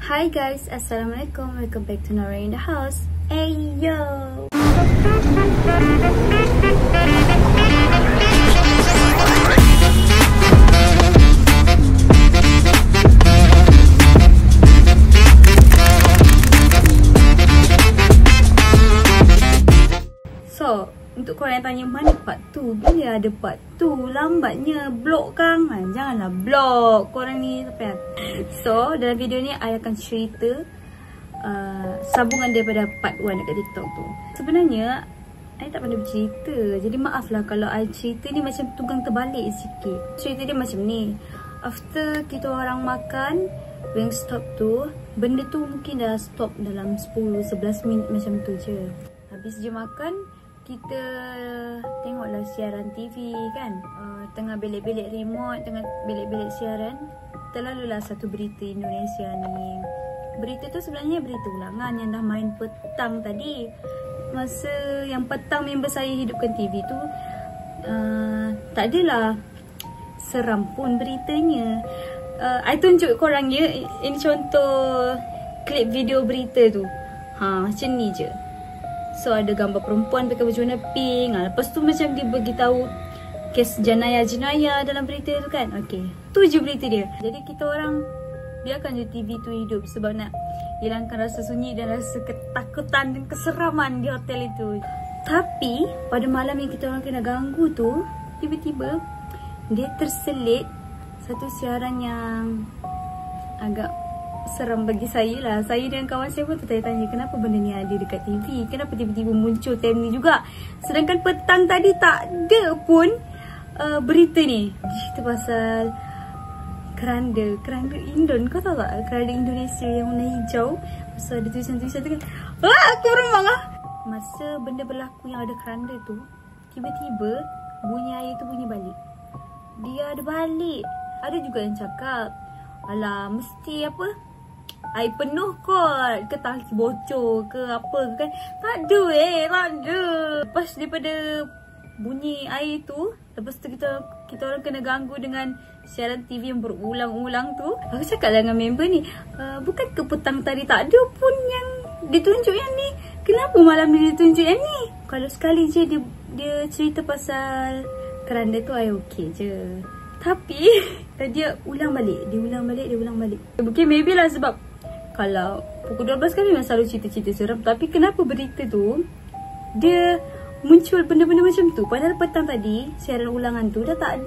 Hi guys, Assalamualaikum. Welcome back to Nora in the house. Hey yo. So, untuk korang yang tanya mana part 2, bila ada part 2? Lambatnya blok kang. Janganlah blok korang ni sampai. So, dalam video ni I akan cerita sambungan daripada part 1 dekat TikTok tu. Sebenarnya I tak pandai bercerita, jadi maaf lah kalau I cerita ni macam tunggang terbalik sikit. Cerita dia macam ni. After kita orang makan Wingstop tu, benda tu mungkin dah stop dalam 10-11 minit macam tu je. Habis je makan, kita tengoklah siaran TV kan. Tengah belik-belik remote, tengah belik-belik siaran, terlalulah satu berita Indonesia ni. Berita tu sebenarnya berita ulangan yang dah main petang tadi. Masa yang petang member saya hidupkan TV tu, tak adalah seram pun beritanya. I tunjuk korang ya, ini contoh klip video berita tu. Macam ni je. So ada gambar perempuan pakai baju warna pink. Lepas tu macam dia beritahu kes jenayah-jenayah dalam berita tu kan. Okay, tu je berita dia. Jadi kita orang biarkan je TV tu hidup sebab nak hilangkan rasa sunyi dan rasa ketakutan dan keseraman di hotel itu. Tapi pada malam yang kita orang kena ganggu tu, tiba-tiba dia terselit satu siaran yang agak seram bagi saya lah. Saya dan kawan saya pun tertanya-tanya kenapa benda ni ada dekat TV, kenapa tiba-tiba muncul time ni juga, sedangkan petang tadi tak ada pun berita ni. Cerita pasal keranda Indon. Kau tahu tak keranda Indonesia yang warna hijau? Pasal ada tulisan-tulisan tu kan. Aku remang lah. Masa benda berlaku yang ada keranda tu, tiba-tiba bunyi air tu bunyi balik. Dia ada balik. Ada juga yang cakap, alah mesti apa, air penuh kot, ke tangki bocor ke apa ke kan. Tak ada tak ada. Lepas daripada bunyi air tu, lepas tu kita orang kena ganggu dengan siaran TV yang berulang-ulang tu. Aku cakap dengan member ni, bukan ke petang tadi tak ada pun yang ditunjuk yang ni, kenapa malam ni ditunjuk yang ni? Kalau sekali je dia cerita pasal keranda tu, I okey je. Tapi dia ulang balik. Mungkin maybe lah sebab kalau pukul 12 kan memang selalu cerita-cerita seram. Tapi kenapa berita tu dia muncul benda-benda macam tu? Padahal petang tadi siaran ulangan tu dia tak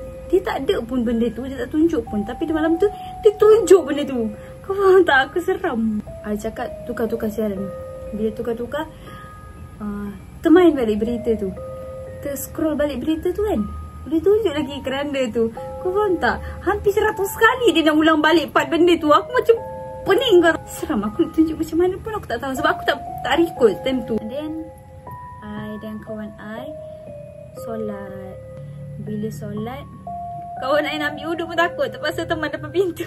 ada pun benda tu, dia tak tunjuk pun. Tapi di malam tu dia tunjuk benda tu. Kau faham tak? Aku seram. I cakap tukar-tukar siaran. Bila tukar-tukar, termain balik berita tu, scroll balik berita tu kan, dia tunjuk lagi keranda tu. Kau faham tak? Hampir 100 kali dia nak ulang balik part benda tu. Aku macam pening kau. Seram. Aku nak tunjuk macam mana pun aku tak tahu. Sebab aku tak record time tu. And then I dan kawan I solat. Bila solat, kawan I nak ambil uduk pun takut, terpaksa teman depan pintu.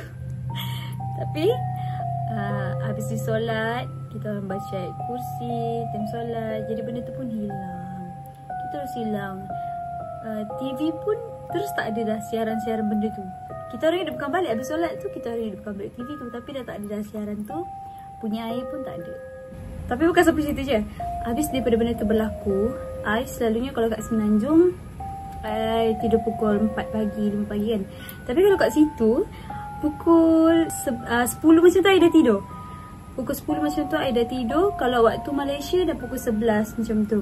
Tapi habis di solat, kita orang baca ayat kursi time solat. Jadi benda tu pun hilang. Kita terus hilang. TV pun terus tak ada dah siaran-siaran benda tu. Kita orang hidupkan balik. Habis solat tu kita orang hidupkan balik TV tu, tapi dah tak ada dah siaran tu. Punya air pun tak ada. Tapi bukan sampai cerita je. Habis daripada benda tu berlaku, I selalunya kalau kat Semenanjung, I tidur pukul 4 pagi, 5 pagi kan. Tapi kalau kat situ pukul 10 macam tu I dah tidur. Pukul 10 macam tu I dah tidur. Kalau waktu Malaysia dah pukul 11 macam tu.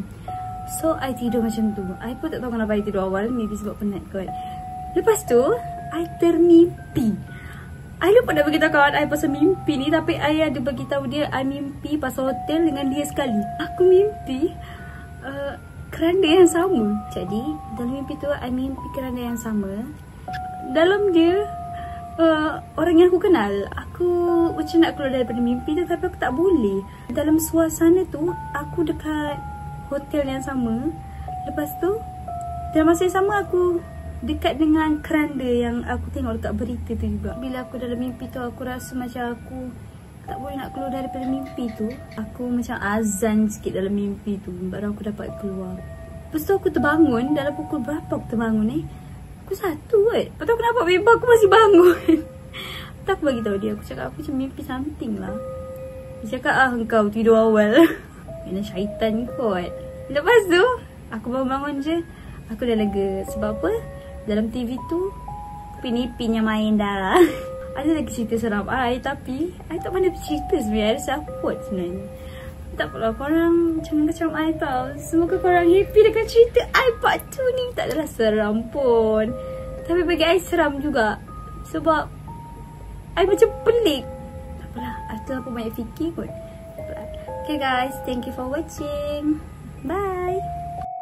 So I tidur macam tu. I pun tak tahu kenapa I tidur awal. Maybe sebab penat kot. Lepas tu I termimpi. I lupa nak beritahu kawan I pasal mimpi ni. Tapi I ada beritahu dia I mimpi pasal hotel dengan dia sekali. Aku mimpi keranda yang sama. Jadi dalam mimpi tu I mimpi keranda yang sama. Dalam dia orang yang aku kenal. Aku macam nak keluar daripada mimpi tu, tapi aku tak boleh. Dalam suasana tu aku dekat hotel yang sama. Lepas tu dalam masa yang sama aku dekat dengan keranda yang aku tengok dekat berita tu juga. Bila aku dalam mimpi tu, aku rasa macam aku tak boleh nak keluar daripada mimpi tu. Aku macam azan sikit dalam mimpi tu, baru aku dapat keluar. Lepas tu aku terbangun. Dalam pukul berapa aku terbangun ni? Pukul 1 kot. Lepas tu aku nampak member aku masih bangun. Tak aku bagi tahu dia. Aku cakap aku macam mimpi something lah. Dia cakap engkau tidur awal. Mana syaitan kot. Lepas tu aku bangun-bangun je, aku dah lega. Sebab apa? Dalam TV tu Upin yang main dah. Ada lagi cerita seram I, tapi I tak pandai bercerita sebenarnya. I rasa takut sebenarnya. Tak apalah, korang jangan kacau I tau. Semoga korang happy dengan cerita I part 2 ni. Tak adalah seram pun, tapi bagi I seram juga. Sebab I macam pelik. Tak apalah, I terlalu banyak fikir kot. Okay guys, thank you for watching. Bye.